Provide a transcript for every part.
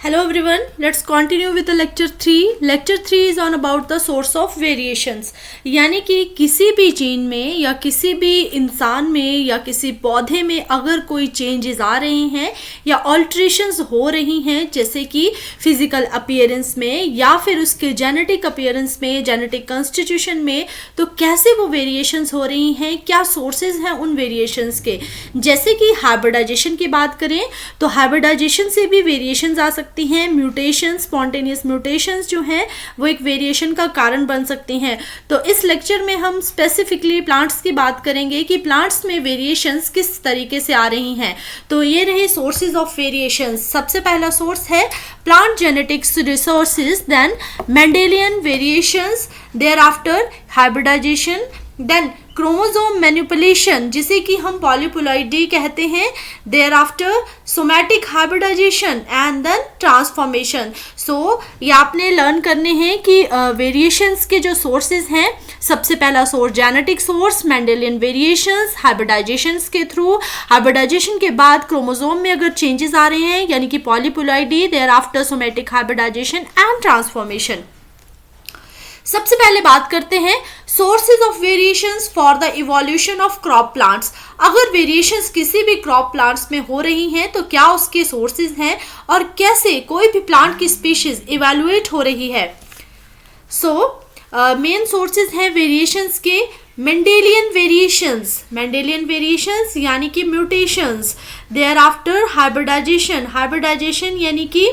Hello everyone, let's continue with the lecture 3. Lecture 3 is on about the source of variations. यानी कि किसी भी gene में या किसी भी इंसान में या किसी पौधे में अगर कोई चेंजेस आ रही हैं या ऑल्ट्रेशंस हो रही हैं, जैसे कि फिजिकल अपीयरेंस में या फिर उसके जेनेटिक अपीयरेंस में, जेनेटिक कॉन्स्टिट्यूशन में, तो कैसे वो वेरिएशंस हो रही हैं, क्या सोर्सेज हैं उन वेरिएशंस के. जैसे कि हाइब्रिडाइजेशन की बात करें तो हाइब्रिडाइजेशन से भी वेरिएशंस आ सकती हैं. म्यूटेशन, स्पॉन्टेनियस म्यूटेशंस जो हैं वो एक वेरिएशन का कारण बन सकती हैं. तो इस लेक्चर में हम स्पेसिफिकली प्लांट्स की बात करेंगे कि प्लांट्स में वेरिएशंस किस तरीके से आ रही हैं. तो ये रहे सोर्सेज ऑफ वेरिएशंस. सबसे पहला सोर्स है plant genetics resources, then Mendelian variations, thereafter hybridization, then chromosome manipulation जिसे कि हम पॉलीप्लॉइडी कहते हैं, thereafter somatic hybridization and then transformation. So ये आपने लर्न करने हैं कि वेरिएशंस के जो सोर्सेज हैं, सबसे पहला source genetic source, Mendelian variations, hybridizations के थ्रू, हाइब्रिडाइजेशन के बाद क्रोमोसोम में अगर चेंजेस आ रहे हैं यानी कि polyploidy, thereafter somatic hybridization and transformation. सबसे पहले बात करते हैं sources of variations for the evolution of crop plants. अगर वेरिएशंस किसी भी क्रॉप प्लांट्स में हो रही हैं तो क्या उसके सोर्सेज हैं और कैसे कोई भी प्लांट की स्पीशीज इवैल्यूएट हो रही है. सो मेन सोर्सेज हैं वेरिएशंस के मेंडेलियन वेरिएशंस यानी कि म्यूटेशंस, देयर आफ्टर हाइब्रिडाइजेशन यानी कि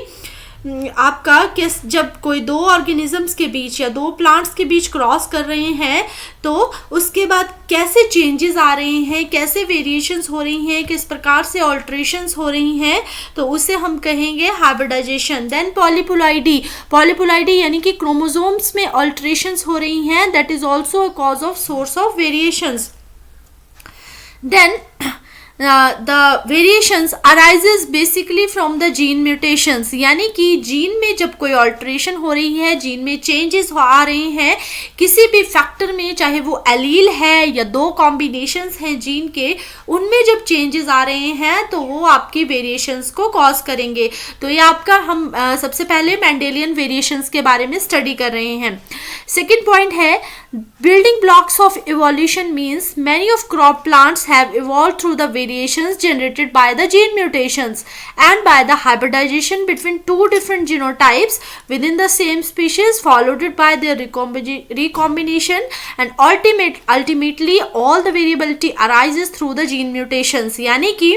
आपका जब कोई दो ऑर्गेनिजम्स के बीच या दो प्लांट्स के बीच क्रॉस कर रहे हैं तो उसके बाद कैसे चेंजेस आ रहे हैं, कैसे वेरिएशंस हो रही हैं, किस प्रकार से ऑल्ट्रेशंस हो रही हैं, तो उसे हम कहेंगे हाइब्रिडाइजेशन. देन पॉलीप्लॉइडी यानी कि क्रोमोसोम्स में ऑल्ट्रेशंस हो रही हैं, that is also a cause of source of variations. Then the variations arises basically from the gene mutations यानी कि जीन में जब कोई ऑल्ट्रेशन हो रही है, जीन में चेंजेस आ रहे हैं किसी भी फैक्टर में, चाहे वो एलील है या दो कॉम्बिनेशंस हैं जीन के, उनमें जब चेंजेस आ रहे हैं तो वो आपकी वेरिएशंस को कॉज करेंगे. तो ये आपका हम सबसे पहले मेंडेलियन वेरिएशंस के बारे में स्टडी कर रहे हैं. सेकेंड पॉइंट है building blocks of evolution means many of crop plants have evolved through the variations generated by the gene mutations and by the hybridization between two different genotypes within the same species followed by their recombination, and ultimately all the variability arises through the gene mutations. यानी कि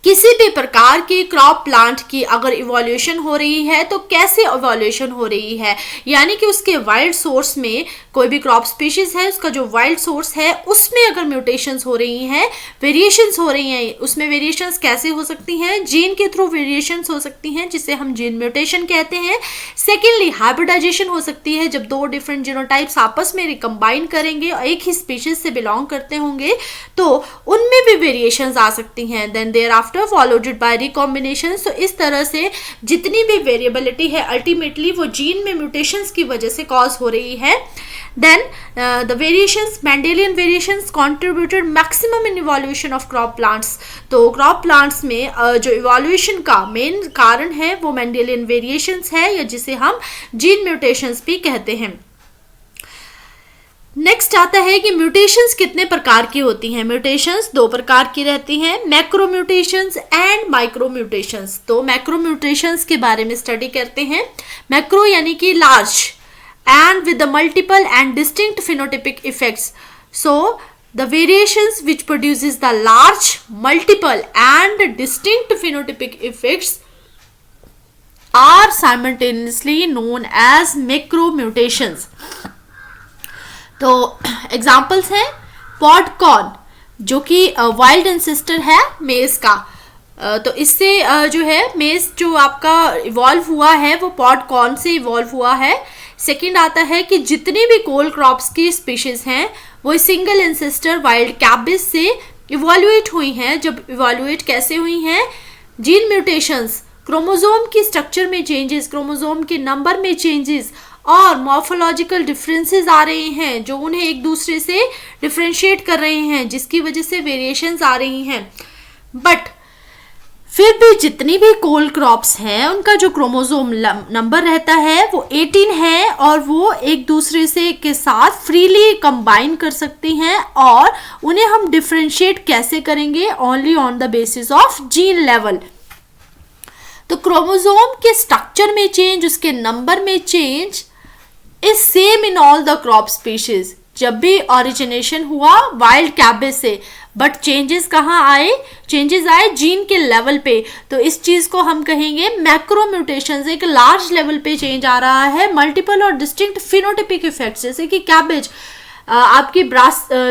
किसी भी प्रकार की crop plant की अगर evolution हो रही है तो कैसे इवोल्यूशन हो रही है, यानी कि उसके वाइल्ड सोर्स में कोई भी क्रॉप स्पीशीज है, उसका जो वाइल्ड सोर्स है उसमें अगर म्यूटेशंस हो रही हैं, वेरिएशंस हो रही हैं, उसमें वेरिएशंस कैसे हो सकती हैं, जीन के थ्रू वेरिएशंस हो सकती हैं जिसे हम जीन म्यूटेशन कहते हैं. सेकेंडली हाइब्रिडाइजेशन हो सकती है जब दो डिफरेंट जीनोटाइप्स आपस में रिकम्बाइन करेंगे और एक ही स्पीशीज से बिलोंग करते होंगे तो उनमें भी वेरिएशंस आ सकती हैं. Then thereafter followed by recombination. So इस तरह से जितनी भी वेरिएबिलिटी है अल्टीमेटली वो जीन में म्यूटेशंस की वजह से कॉज हो रही है. Then the variations, Mendelian variations contributed maximum in evolution of crop plants. तो crop plants में जो evolution का मेन कारण है वो Mendelian variations है या जिसे हम जीन म्यूटेशंस भी कहते हैं. नेक्स्ट आता है कि म्यूटेशंस कितने प्रकार की होती हैं. म्यूटेशंस दो प्रकार की रहती हैं, macro mutations and micro mutations. तो मैक्रो म्यूटेशंस के बारे में स्टडी करते हैं. मैक्रो यानी कि large and with the multiple and distinct phenotypic effects. So the variations which produces the large, multiple and distinct phenotypic effects are simultaneously known as macro mutations. तो examples हैं popcorn जो कि wild ancestor है मेज का. तो इससे जो है मेज जो आपका इवॉल्व हुआ है वो पॉडकॉर्न से इवॉल्व हुआ है. सेकंड आता है कि जितनी भी कोल क्रॉप्स की स्पीशीज हैं वो सिंगल एंसेस्टर वाइल्ड कैबिस से इवॉल्यूएट हुई हैं. जब इवॉल्यूएट कैसे हुई हैं, जीन म्यूटेशंस, क्रोमोसोम की स्ट्रक्चर में चेंजेस, क्रोमोसोम के नंबर में चेंजेस और मॉर्फोलॉजिकल डिफरेंसेस आ रहे हैं जो उन्हें एक दूसरे से डिफरेंशिएट कर रहे हैं जिसकी वजह से वेरिएशंस आ रही हैं. बट फिर भी जितनी भी कोल क्रॉप्स हैं उनका जो क्रोमोसोम नंबर रहता है वो 18 है और वो एक दूसरे से के साथ फ्रीली कंबाइन कर सकती हैं और उन्हें हम डिफरेंशिएट कैसे करेंगे, only on the basis of gene level. तो क्रोमोसोम के स्ट्रक्चर में चेंज, उसके नंबर में change is same in all the crop species. जब भी ओरिजिनेशन हुआ वाइल्ड कैबेज से, बट चेंजेस कहाँ आए, चेंजेस आए जीन के लेवल पे। तो इस चीज को हम कहेंगे मैक्रो म्यूटेशंस। एक लार्ज लेवल पे चेंज आ रहा है, मल्टीपल और डिस्टिंक्ट फिनोटिपिक इफेक्ट्स, जैसे कि कैबेज, आपकी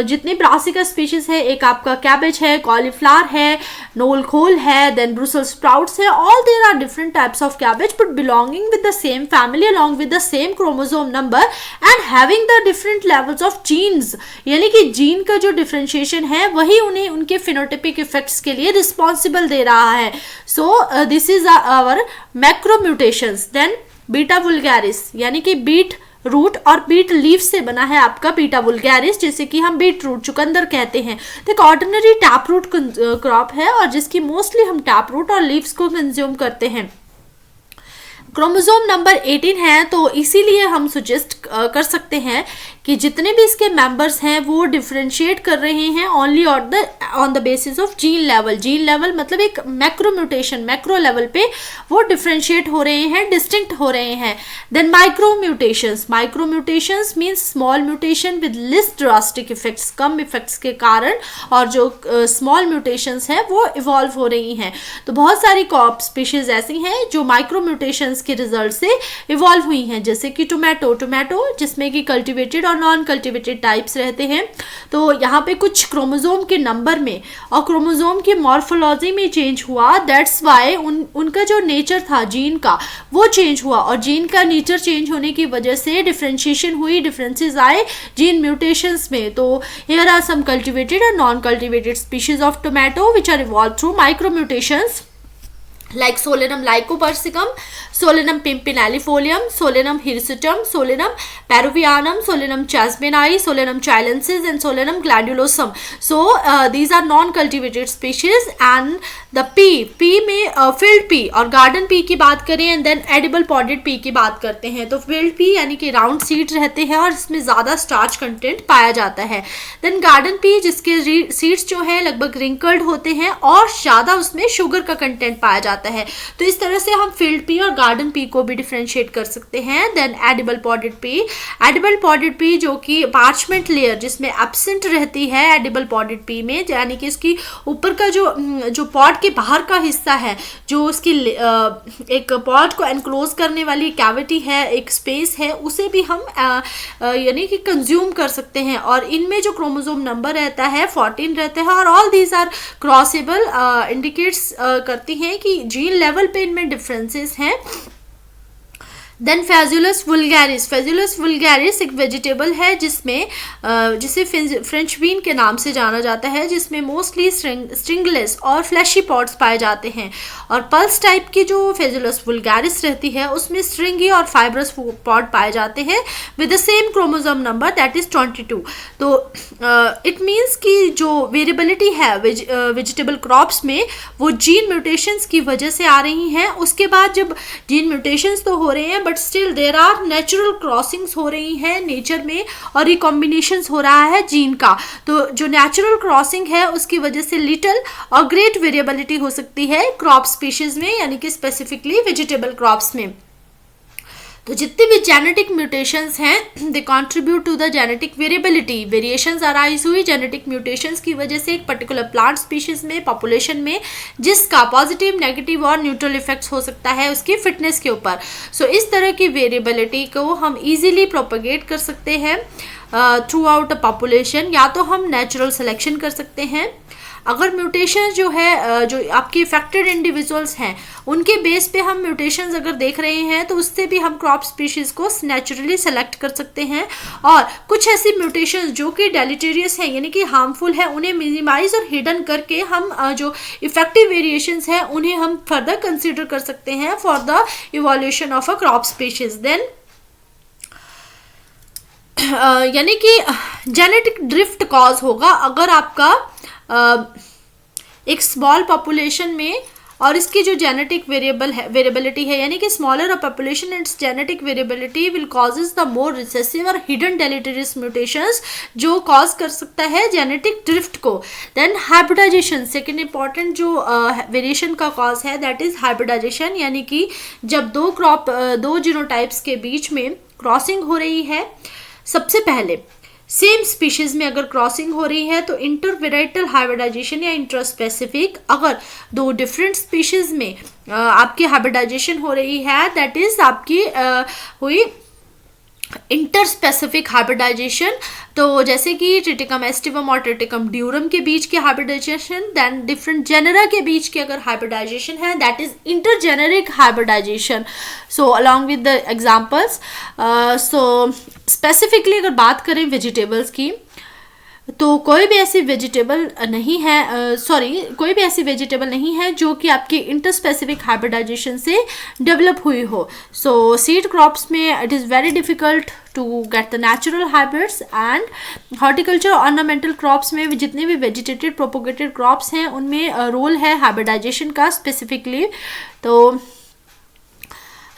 जितनी ब्रासिका स्पीशीज है, एक आपका कैबेज है, कॉलीफ्लावर है, नोल खोल है, देन ब्रुसल स्प्राउट्स है, all there are different types of cabbage but belonging with the same family along with the same chromosome number and having the different levels of genes. यानी कि gene का जो differentiation है वही उन्हें उनके phenotypic effects के लिए रिस्पॉन्सिबल दे रहा है। So this is our macro mutations. Then Beta vulgaris, यानी कि बीट रूट और बीट लीफ से बना है आपका बीटा वुल्गैरिस, जैसे कि हम बीट रूट चुकंदर कहते हैं। तो एक ऑर्डिनरी टैप रूट क्रॉप है और जिसकी मोस्टली हम टैप रूट और लीव्स को कंज्यूम करते हैं। क्रोमोसोम नंबर 18 है, तो इसीलिए हम सजेस्ट कर सकते हैं कि जितने भी इसके मेंबर्स हैं वो डिफरेंशिएट कर रहे हैं only on the basis of gene level. Gene level मतलब एक मैक्रो म्यूटेशन, मैक्रो लेवल पे वो डिफरेंशिएट हो रहे हैं, डिस्टिंक्ट हो रहे हैं। Then micro mutations, micro mutations means small mutation with less drastic effects, कम इफेक्ट्स के कारण, और जो स्मॉल म्यूटेशंस हैं वो इवॉल्व हो रही हैं। तो बहुत सारी क्रॉप स्पीशीज ऐसी हैं जो माइक्रो म्यूटेशंस के रिजल्ट से इवॉल्व हुई हैं, जैसे कि टोमेटो जिसमें कि कल्टिवेटेड और नॉन कल्टिवेटेड टाइप्स रहते हैं। तो यहाँ पे कुछ क्रोमोसोम के नंबर में और क्रोमोसोम की मॉर्फोलॉजी में चेंज हुआ, दैट्स वाई उनका जो नेचर था जीन का वो चेंज हुआ, और जीन का नेचर चेंज होने की वजह से डिफरेंशिएशन हुई, डिफरेंसेस आए जीन म्यूटेशंस में। तो हियर आर सम कल्टिवेटेड और non cultivated species of tomato which are evolve through micro mutations like Solanum lycopersicum, Solanum pimpinellifolium, Solanum hirsutum, Solanum peruvianum, Solanum jasmini, Solanum chilensis and Solanum glandulosum. So these are non-cultivated species. And the pea में field pea और garden pea की बात करें and then edible podded pea की बात करते हैं। तो field pea यानी कि राउंड सीड रहते हैं और इसमें ज़्यादा स्टार्च कंटेंट पाया जाता है। देन गार्डन pea जिसके सीड्स जो है लगभग रिंकल्ड होते हैं और ज़्यादा उसमें शुगर का कंटेंट पाया जाता है। तो इस तरह से हम फील्ड पी और गार्डन पी को भी डिफरेंशिएट कर सकते हैं। देन एडिबल पॉडेड पी जो कि पार्चमेंट लेयर जिसमें एब्सेंट रहती है एडिबल पॉडेड पी में, यानी कि इसकी ऊपर का जो पॉड के बाहर का हिस्सा है, जो उसकी एक पॉड को एनक्लोज करने वाली कैविटी है, एक स्पेस है, उसे भी हम यानी कि कंज्यूम कर सकते हैं। और इनमें जो क्रोमोसोम नंबर रहता है 14 रहता है और ऑल दीज आर क्रॉसेबल, इंडिकेट्स करती हैं कि जीन लेवल पे इनमें डिफरेंसेस हैं। देन फेजुलस वुल्गैरिस एक वेजिटेबल है जिसे फ्रेंच बीन के नाम से जाना जाता है, जिसमें मोस्टली स्ट्रिंगलेस और फ्लैशी पॉड्स पाए जाते हैं। और पल्स टाइप की जो फेजुलस वुल्गैरिस रहती है उसमें स्ट्रिंगी और फाइब्रस पॉड पाए जाते हैं with the same chromosome number that is 22। तो इट मीन्स कि जो वेरिएबिलिटी है वेजिटेबल क्रॉप्स में वो जीन म्यूटेशंस की वजह से आ रही हैं। उसके बाद जब जीन म्यूटेशंस तो हो रहे हैं but still there are natural crossings हो रही हैं नेचर में और रिकॉम्बिनेशंस हो रहा है जीन का। तो जो नेचुरल क्रॉसिंग है उसकी वजह से लिटिल और ग्रेट वेरिएबिलिटी हो सकती है क्रॉप स्पीशीज में, यानी कि स्पेसिफिकली वेजिटेबल क्रॉप्स में। तो जितने भी जेनेटिक म्यूटेशंस हैं they contribute to the genetic variability. Variations arise हुई जेनेटिक म्यूटेशंस की वजह से एक पर्टिकुलर प्लांट स्पीशीज में, पॉपुलेशन में, जिसका पॉजिटिव, नेगेटिव और न्यूट्रल इफेक्ट्स हो सकता है उसकी फिटनेस के ऊपर। सो इस तरह की वेरिएबिलिटी को हम इजीली प्रोपेगेट कर सकते हैं थ्रू आउट अ पॉपुलेशन। या तो हम नेचुरल सिलेक्शन कर सकते हैं, अगर म्यूटेशन जो है जो आपके इफेक्टेड इंडिविजुअल्स हैं उनके बेस पे हम म्यूटेशंस अगर देख रहे हैं तो उससे भी हम क्रॉप स्पीशीज़ को नेचुरली सेलेक्ट कर सकते हैं। और कुछ ऐसी म्यूटेशंस जो कि डेलिटेरियस हैं यानी कि हार्मफुल है उन्हें मिनिमाइज और हिडन करके हम जो इफेक्टिव वेरिएशंस हैं उन्हें हम फर्दर कंसिडर कर सकते हैं for the evolution of a crop species. Then यानी कि जेनेटिक ड्रिफ्ट कॉज होगा अगर आपका एक स्मॉल पॉपुलेशन में और इसकी जो जेनेटिक वेरिएबिलिटी है यानी कि smaller a population it's genetic variability will causes the more recessive और हिडन डेलेटेरियस म्यूटेशंस, जो कॉज कर सकता है जेनेटिक ड्रिफ्ट को। देन हाइब्रिडाइजेशन, सेकेंड इंपॉर्टेंट जो वेरिएशन का कॉज है दैट इज हाइब्रिडाइजेशन, यानी कि जब दो जीनोटाइप्स के बीच में क्रॉसिंग हो रही है, सबसे पहले सेम स्पीशीज में अगर क्रॉसिंग हो रही है तो इंटरवेराइटल हाइब्रिडाइजेशन या इंट्रास्पेसिफिक, अगर दो डिफरेंट स्पीशीज में आपकी हाइब्रिडाइजेशन हो रही है दैट इज आपकी हुई इंटरस्पेसिफिक हाइब्रिडाइजेशन। तो जैसे कि ट्रिटिकम एस्टिवम और ट्रिटिकम ड्यूरम के बीच की हाइब्रिडाइजेशन, देन डिफरेंट जेनेरा के बीच की अगर हाइब्रिडाइजेशन है that is intergeneric hybridization. So along with the examples, so specifically अगर बात करें वेजिटेबल्स की, तो कोई भी ऐसी वेजिटेबल नहीं है कोई भी ऐसी वेजिटेबल नहीं है जो कि आपकी इंटरस्पेसिफिक हाइब्रिडाइजेशन से डेवलप हुई हो। सो सीड क्रॉप्स में it is very difficult to get the natural hybrids, and horticulture ornamental crops में जितने भी वेजिटेटेड प्रोपोगेटेड क्रॉप्स हैं उनमें रोल है हाइब्रिडाइजेशन का स्पेसिफिकली। तो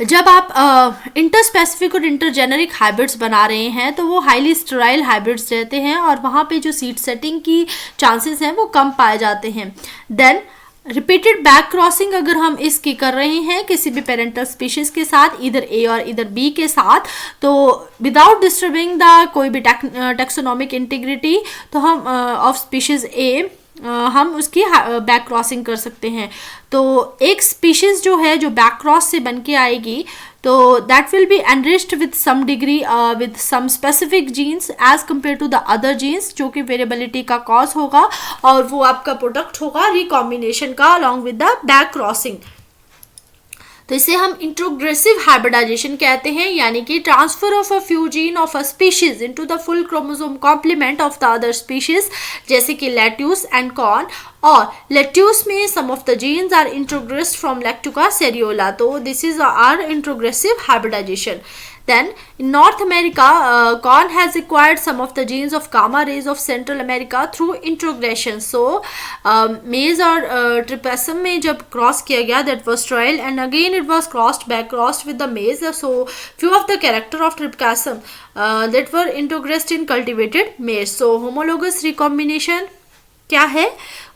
जब आप इंटरस्पेसिफिक और इंटरजेनेरिक हाइब्रिड्स बना रहे हैं तो वो हाईली स्टेराइल हाइब्रिड्स रहते हैं और वहाँ पे जो सीड सेटिंग की चांसेस हैं वो कम पाए जाते हैं। देन रिपीटेड बैक क्रॉसिंग अगर हम इसकी कर रहे हैं किसी भी पेरेंटल स्पीशीज के साथ, इधर ए और इधर बी के साथ, तो विदाउट डिस्टर्बिंग द कोई भी टैक्सोनॉमिक इंटीग्रिटी, तो हम ऑफ स्पीशीज ए हम उसकी बैक क्रॉसिंग कर सकते हैं। तो एक स्पीशीज जो है जो बैक क्रॉस से बन के आएगी तो that will be enriched with some degree with some specific genes as compare to the other genes, जो कि वेरिएबिलिटी का कॉज होगा और वो आपका प्रोडक्ट होगा रिकॉम्बिनेशन का along with the back crossing. तो इसे हम इंट्रोग्रेसिव हाइब्रिडाइजेशन कहते हैं, यानी कि transfer of a few gene of a species into the full chromosome complement of the other species, जैसे कि लेट्यूस एंड कॉर्न। और लेट्यूस में some of the genes are introgressed from Lactuca serriola, so this is our introgressive hybridization. Then in North America, corn has acquired some of the genes of gamma rays of Central America through introgression. So maize और trypanosome में जब cross किया गया that was trial and again it was crossed with the maize. So few of the character of trypanosome that were introgressed in cultivated maize. So homologous recombination क्या है?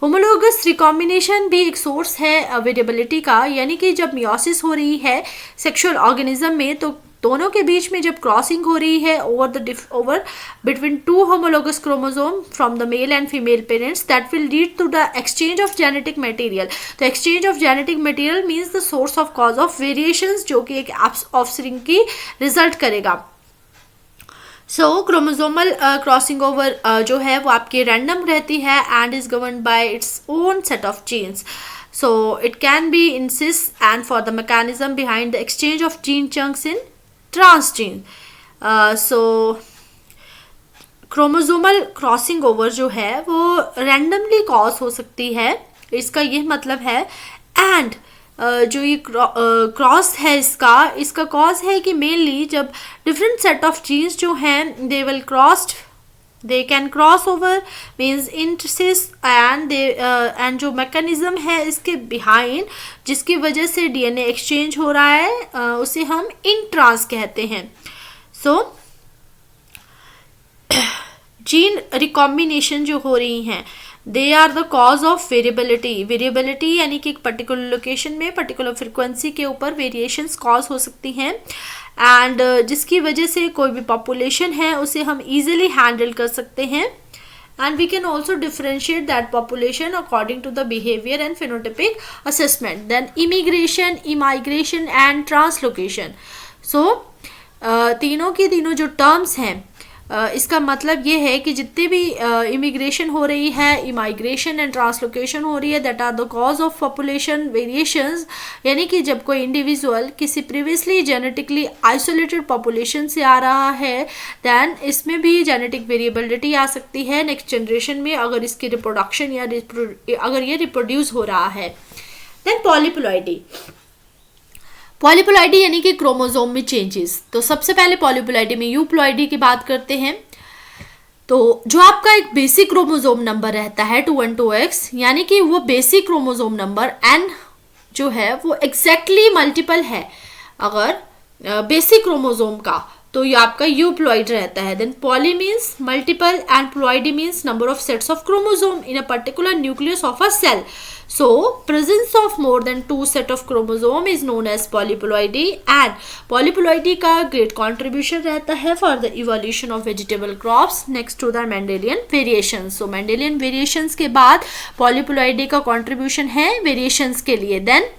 Homologous recombination भी एक source है variability का, यानी कि जब meiosis हो रही है सेक्सुअल ऑर्गेनिज्म में तो दोनों के बीच में जब क्रॉसिंग हो रही है over between two homologous chromosome from the male and female parents that will lead to the exchange of genetic material. तो exchange of genetic material means the source of cause of variations, जो कि एक offspring की result करेगा। सो chromosomal crossing over जो है वो आपकी रैंडम रहती है and is governed by its own set of genes. So it can be in cis and for the mechanism behind the exchange of gene chunks in transgene. So chromosomal crossing over जो है वो randomly cause हो सकती है, इसका ये मतलब है। and जो ये क्रॉस है इसका कॉज है कि मेनली जब डिफरेंट सेट ऑफ जीन्स जो हैं they will crossed, they can cross over means intercis and जो मैकेनिज्म है इसके behind जिसकी वजह से DNA एक्सचेंज हो रहा है उसे हम इंट्रांस कहते हैं। सो जीन रिकॉम्बिनेशन जो हो रही हैं they are the cause of variability यानी कि एक पर्टिकुलर लोकेशन में पर्टिकुलर फ्रिक्वेंसी के ऊपर वेरिएशंस कॉज हो सकती हैं एंड जिसकी वजह से कोई भी पॉपुलेशन है उसे हम इजीली हैंडल कर सकते हैं and we can also differentiate that population according to the behavior and phenotypic assessment. Then immigration and translocation. So तीनों की तीनों जो टर्म्स हैं इसका मतलब ये है कि जितने भी इमिग्रेशन हो रही है, इमाइग्रेशन एंड ट्रांसलोकेशन हो रही है, that are the cause of population variations, यानी कि जब कोई इंडिविजुअल किसी प्रीवियसली जेनेटिकली आइसोलेटेड पॉपुलेशन से आ रहा है दैन इसमें भी जेनेटिक वेरिएबिलिटी आ सकती है नेक्स्ट जनरेशन में अगर इसकी रिप्रोडक्शन या अगर ये रिप्रोड्यूस हो रहा है। देन पॉलीप्लॉइडी यानी कि क्रोमोसोम में चेंजेस। तो सबसे पहले पॉलीप्लॉइडी में यूप्लॉइडी की बात करते हैं। तो जो आपका एक बेसिक क्रोमोसोम नंबर रहता है 2n2x, यानी कि वो बेसिक क्रोमोसोम नंबर n जो है वो एग्जैक्टली मल्टीपल है अगर बेसिक क्रोमोसोम का, तो ये आपका यूप्लॉइड रहता है. Then poly means multiple and ploidy means number of sets of chromosome in a particular nucleus of a cell. So presence of more than 2 set of chromosome is known as polyploidy, and polyploidy का great contribution रहता है for the evolution of vegetable crops next to the Mendelian variations. So Mendelian variations के बाद polyploidy का contribution है variations के लिए. Then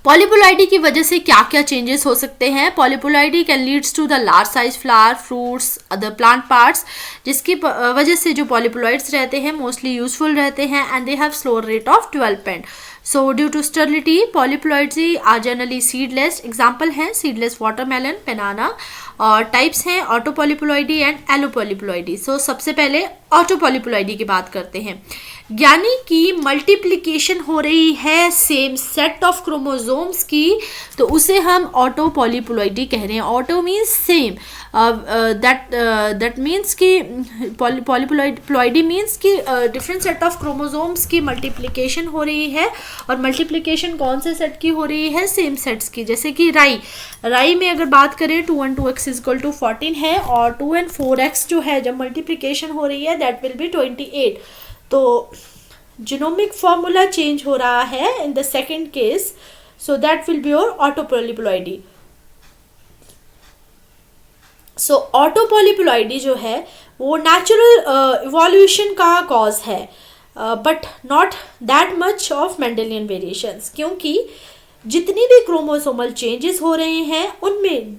पॉलीपोलाइडी की वजह से क्या क्या चेंजेस हो सकते हैं. Polyploidy can leads to the large size flower, fruits, other plant parts, जिसकी वजह से जो पॉलीपोलाइड्स रहते हैं मोस्टली यूजफुल रहते हैं and they have slow rate of development. So due to sterility polyploids are generally seedless. Example हैं सीडलेस वाटरमेलन, बनाना. और टाइप्स हैं ऑटोपॉलीपोलाइडी एंड एलोपॉलीपोलाइडी. सो सबसे पहले ऑटोपॉलीपोलाइडी की बात करते हैं. यानी कि मल्टीप्लिकेशन हो रही है सेम सेट ऑफ क्रोमोसोम्स की, तो उसे हम ऑटोपॉलीपोलाइडी कह रहे हैं. Auto means same, that means कि पॉलीपोलाइडी मीन्स कि डिफरेंट सेट ऑफ क्रोमोसोम्स की मल्टीप्लिकेशन हो रही है. और मल्टीप्लिकेशन कौन से सेट की हो रही है? सेम सेट्स की. जैसे कि राई में अगर बात करें 2 and 2x = 14 है, और 2 and 4x जो है जब मल्टीप्लिकेशन हो रही है दैट विल बी 28. तो जीनोमिक फॉर्मूला चेंज हो रहा है in the second case, so that will be your autopolyploidy. So autopolyploidy जो है वो नेचुरल इवोल्यूशन का कॉज है, but not that much of Mendelian variations, क्योंकि जितनी भी क्रोमोसोमल चेंजेस हो रहे हैं उनमें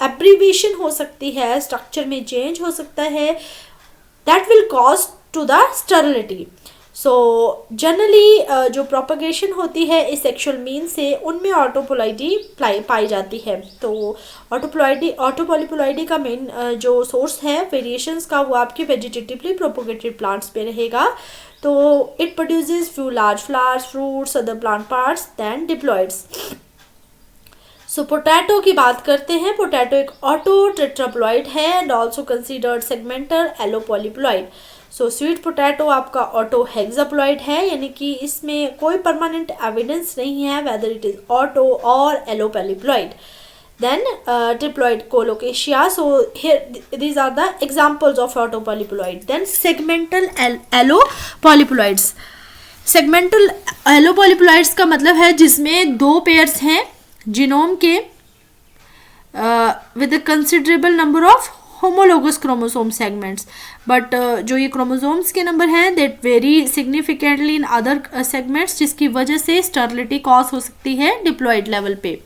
एब्रीविएशन हो सकती है, स्ट्रक्चर में चेंज हो सकता है, that will cause to the sterility. So generally जो प्रोपगेशन होती है इस सेक्सुअल मीन से उनमें ऑटोपोलाइडी पाई जाती है. तो ऑटोपॉलीपोलाइडी का मेन जो सोर्स है वेरिएशंस का वो आपके वेजिटेटिवली प्रोपोगेटेड प्लांट्स पे रहेगा. तो it produces few large flowers, fruits, other plant parts than diploids. So potato की बात करते हैं. पोटैटो एक ऑटो टेट्राप्लॉइड है and also considered segmental allopolyploid. So sweet potato आपका ऑटो हेक्साप्लॉइड है, यानी कि इसमें कोई परमानेंट एविडेंस नहीं है वेदर इट इज ऑटो और एलोपॉलीप्लॉइड. Then triploid colocasia. So here these are the examples of autopolyploid. Then segmental allopolyploids. Segmental allopolyploids का मतलब है जिसमें 2 पेयर्स हैं जीनोम के with a considerable number of homologous chromosome segments. But जो ये chromosomes के नंबर हैं that vary significantly in other segments, जिसकी वजह से स्टेरिलिटी कॉज हो सकती है डिप्लॉइड लेवल पे.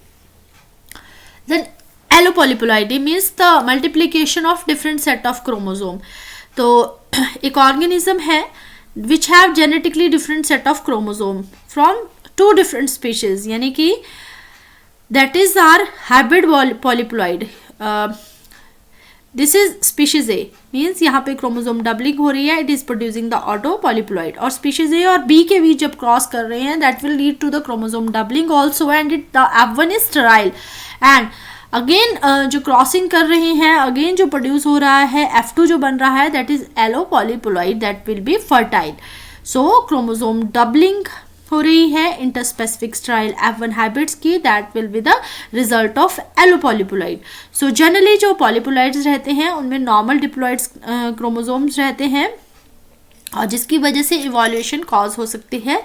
Then allopolyploidy means the multiplication of different set of chromosome. तो एक organism है which have genetically different set of chromosome from 2 different species, यानी कि that is our hybrid polyploid. This is species A, means यहाँ पे chromosome doubling हो रही है, it is producing the auto polyploid. और स्पीशीज ए और बी के बीच जब क्रॉस कर रहे हैं that will lead to the chromosome doubling also and it the F1 is sterile. And again जो क्रॉसिंग कर रहे हैं अगेन जो प्रोड्यूस हो रहा है F2 जो बन रहा है that is allopolyploid, that will be fertile. So chromosome doubling हो रही है इंटरस्पेसिफिक स्टेराइल F1 हाइब्रिड्स की, that will be the result of allopolyploid. So generally जो पॉलीप्लॉइड्स रहते हैं उनमें नॉर्मल डिप्लॉइड्स क्रोमोसोम्स रहते हैं और जिसकी वजह से इवोल्यूशन कॉज हो सकती है.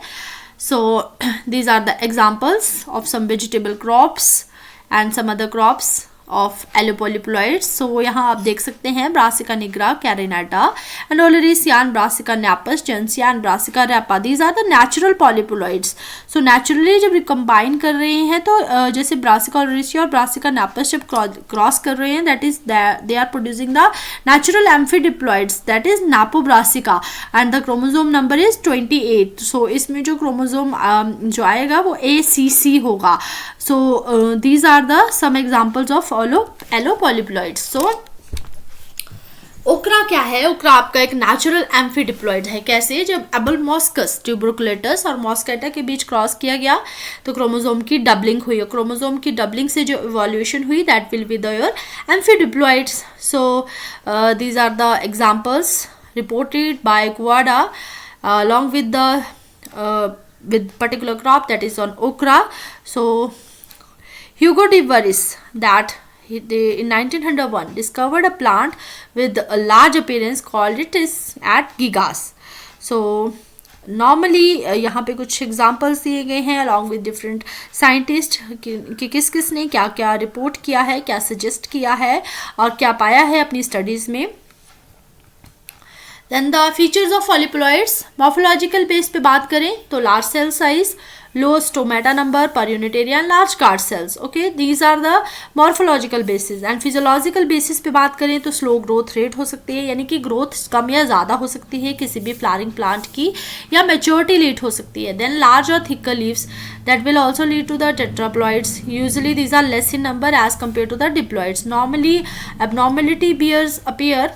So these are the examples of some vegetable crops and some other crops of allopolyploids. So यहाँ आप देख सकते हैं ब्रासिका निग्रा, कैरिनाटा, एंडोलरिसियान, ब्रासिका नैपस, जेंसियान, Brassica rapa, these are the natural polyploids. So naturally जब कंबाइन कर रहे हैं तो जैसे ब्रासिका ओलरिसिया और ब्रासिका नैपस जब क्रॉस कर रहे हैं that is they are producing the natural amphidiploids that is napobrassica and the chromosome number is 28. So इसमें जो क्रोमोसोम जो आएगा वो ACC होगा. So these are the some examples of allopolyploids. So ओकरा क्या है? ओकरा आपका एक नेचुरल एम्फीडिप्लॉइड है. कैसे? जब एबलमॉस्कस, ट्यूबरकुलेटस और मॉस्केटा के बीच क्रॉस किया गया तो क्रोमोसोम की डबलिंग हुई. क्रोमोसोम की डबलिंग से जो इवोल्यूशन हुई that will be the your amphidiploids. So these are the examples reported by क्वाडा along with the with particular crop, that is on okra. So Hugo de Varis, that in 1901 discovered a plant with a large appearance called it is at gigas. So normally यहाँ पे कुछ examples दिए गए हैं along with different scientist कि किस किस ने क्या क्या रिपोर्ट किया है, क्या सजेस्ट किया है और क्या पाया है अपनी स्टडीज़ में. Then the features of polyploids, morphological base पे बात करें तो large cell size, low stomata number per unit area, large guard cells. Okay, these are the morphological basis. And physiological basis पे बात करें तो स्लो ग्रोथ रेट हो सकती है, यानी कि ग्रोथ कम या ज़्यादा हो सकती है किसी भी फ्लावरिंग प्लांट की, या मेच्योरिटी लेट हो सकती है. देन लार्ज और thicker leaves that will also lead to the tetraploids. Usually these are less in number as compared to the diploids. Normally abnormality appear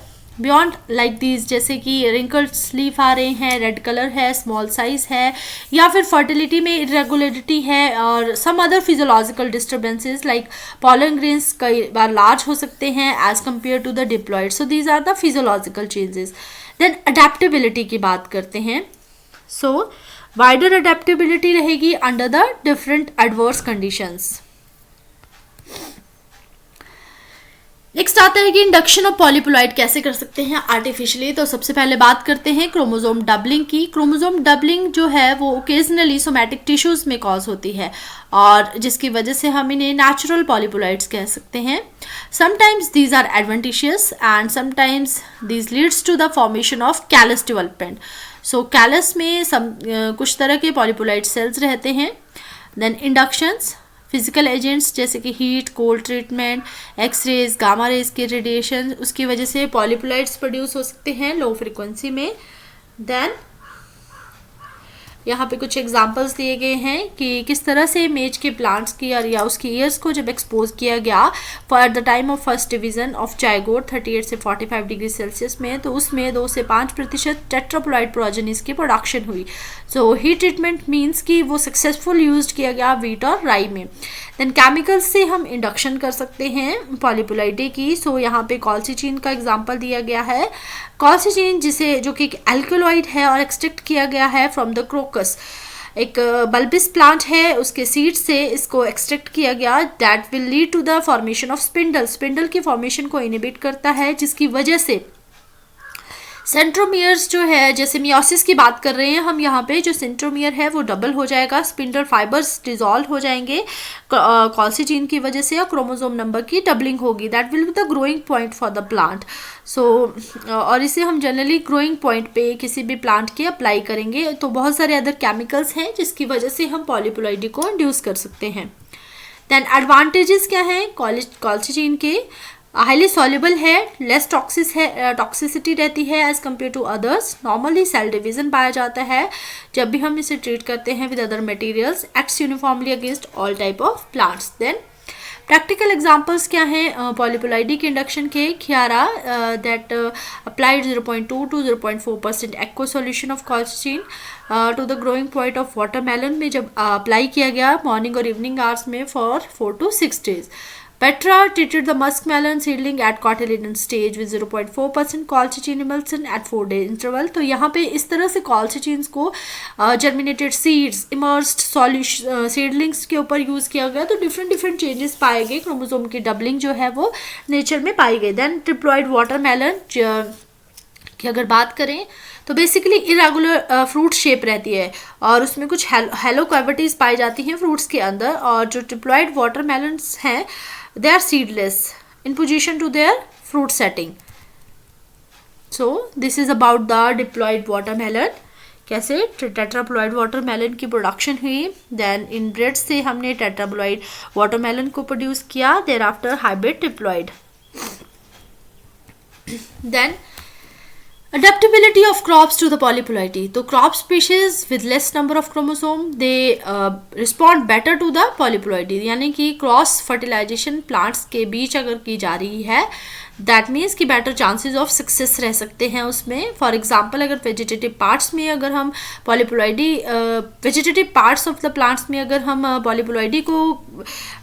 beyond like these, जैसे कि wrinkled leaf आ रहे हैं, red colour है, small size है, या फिर fertility में इरेगुलरिटी है, और some other physiological disturbances like pollen grains कई बार लार्ज हो सकते हैं as compare to the diploid. So these are the physiological changes. Then adaptability की बात करते हैं. सो वाइडर अडेप्टेबिलिटी रहेगी under the different adverse conditions. Next आता है कि इंडक्शन ऑफ पॉलीप्लॉइड कैसे कर सकते हैं आर्टिफिशियली. तो सबसे पहले बात करते हैं क्रोमोसोम डबलिंग की. क्रोमोसोम डबलिंग जो है वो ओकेजनली सोमैटिक टिश्यूज में कॉज होती है, और जिसकी वजह से हम इन्हें नेचुरल पॉलीप्लॉइड्स कह सकते हैं. Sometimes these are adventitious and sometimes these leads to the formation of callus development. So callus में कुछ तरह के पॉलीप्लॉइड सेल्स रहते हैं. देन इंडक्शंस, फिजिकल एजेंट्स जैसे कि heat, cold treatment, X rays, gamma rays के रेडिएशन, उसकी वजह से पॉलीप्लॉइड्स प्रोड्यूस हो सकते हैं लो फ्रिक्वेंसी में. देन यहाँ पे कुछ एग्जांपल्स दिए गए हैं कि किस तरह से मेज के प्लांट्स की या उसकी ईयर्स को जब एक्सपोज किया गया for the time of first division of zygote 38 से 45 डिग्री सेल्सियस में, तो उसमें 2 से 5% टेट्राप्लॉइड प्रोजेनिस की प्रोडक्शन हुई. सो हीट ट्रीटमेंट मीन्स कि वो सक्सेसफुल यूज किया गया वीट और राई में. देन केमिकल्स से हम इंडक्शन कर सकते हैं पॉलीप्लॉइडी की. सो यहाँ पे कॉल्सिचीन का एग्जाम्पल दिया गया है. कॉल्सिचीन जिसे जो कि एल्कलॉइड है और एक्सट्रैक्ट किया गया है फ्रॉम द क्रोकस, एक बल्बिस प्लांट है, उसके सीड से इसको एक्सट्रैक्ट किया गया. That will lead to the formation of spindle. Spindle की फॉर्मेशन को इनहिबिट करता है, जिसकी वजह से सेंट्रोमियर्स जो है, जैसे मियोसिस की बात कर रहे हैं हम यहाँ पे, जो सेंट्रोमियर है वो डबल हो जाएगा, स्पिंडल फाइबर्स डिजॉल्व हो जाएंगे कॉल्सिचीन की वजह से, और क्रोमोसोम नंबर की डबलिंग होगी. That will be the growing point for the plant. So और इसे हम जनरली ग्रोइंग पॉइंट पे किसी भी प्लांट के अप्लाई करेंगे. तो बहुत सारे अदर केमिकल्स हैं जिसकी वजह से हम पॉलीप्लॉइडी को इंड्यूस कर सकते हैं. देन एडवांटेजेस क्या हैं कॉल्सिचीन के? हाईली सॉल्युबल है, लेस टॉक्सिसिटी रहती है as compare to others. Normally cell division पाया जाता है जब भी हम इसे ट्रीट करते हैं with other materials. Acts uniformly against all type of plants. Then practical examples क्या हैं पॉलीप्लॉइडी के इंडक्शन के? Kihara that applied 0.2 to 0.4% aqua solution of colchicine to the growing point of watermelon में जब अप्लाई किया गया मॉर्निंग और evening hours में for 4 to 6 days. Petra treated the muskmelon seedling at cotyledon stage with 0.4% colchicine emulsion at 4-day interval. तो यहाँ पे इस तरह से colchicines को germinated seeds, immersed solution seedlings के ऊपर यूज़ किया गया. तो different changes पाए गए, क्रोमोसोम की डबलिंग जो है वो नेचर में पाई गई. देन ट्रिप्लॉइड वाटरमेलन की अगर बात करें तो बेसिकली इरेगुलर फ्रूट शेप रहती है और उसमें कुछ हेलो कैविटीज़ पाई जाती हैं फ्रूट्स के अंदर. और जो ट्रिप्लॉइड वाटरमेलन्स हैं they are seedless in position to their fruit setting. So this is about the diploid watermelon. कैसे टेट्राप्लॉइड वाटरमेलन की प्रोडक्शन हुई. देन इनब्रेड से हमने टेट्राप्लॉइड वाटरमेलन को प्रोड्यूस किया. Thereafter hybrid diploid. Then adaptability of crops to the polyploidy. तो crop species with less number of chromosome they respond better to the polyploidy. यानी कि cross fertilisation plants के बीच अगर की जा रही है दैट मीन्स कि बेटर चांसेस ऑफ सक्सेस रह सकते हैं उसमें. फॉर एग्जांपल अगर वेजिटेटिव पार्ट्स में अगर हम polyploidy vegetative parts of the plants में अगर हम पॉलीप्लॉइडी को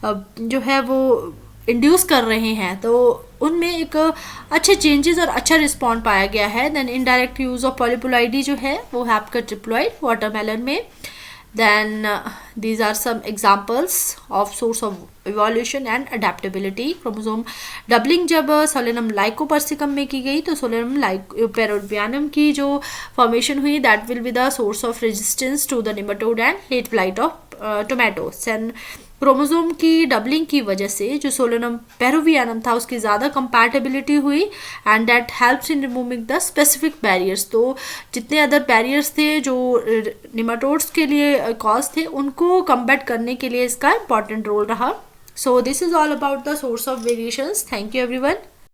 जो है वो इंड्यूस कर रहे हैं तो उनमें एक अच्छे चेंजेस और अच्छा रिस्पॉन्ड पाया गया है. Then indirect use of polyploidy जो है वो है आपका ट्रिप्लॉइड वाटरमेलन में. Then these are some examples of source of evolution and adaptability. Chromosome doubling जब सोलेनम लाइकोपर्सिकम में की गई तो सोलेनम लाइकोपेरोबियनम की जो फॉर्मेशन हुई that will be the source of resistance to the nematode and late blight of tomatoes. And chromosome की doubling की वजह से जो सोलेनम पेरोवियनम था उसकी ज़्यादा कंपैटिबिलिटी हुई and that helps in removing the specific barriers. तो जितने अदर बैरियर्स थे जो निमेटोड्स के लिए कॉज थे उनको कम्बैट करने के लिए इसका इंपॉर्टेंट रोल रहा. So this is all about the source of variations. Thank you everyone.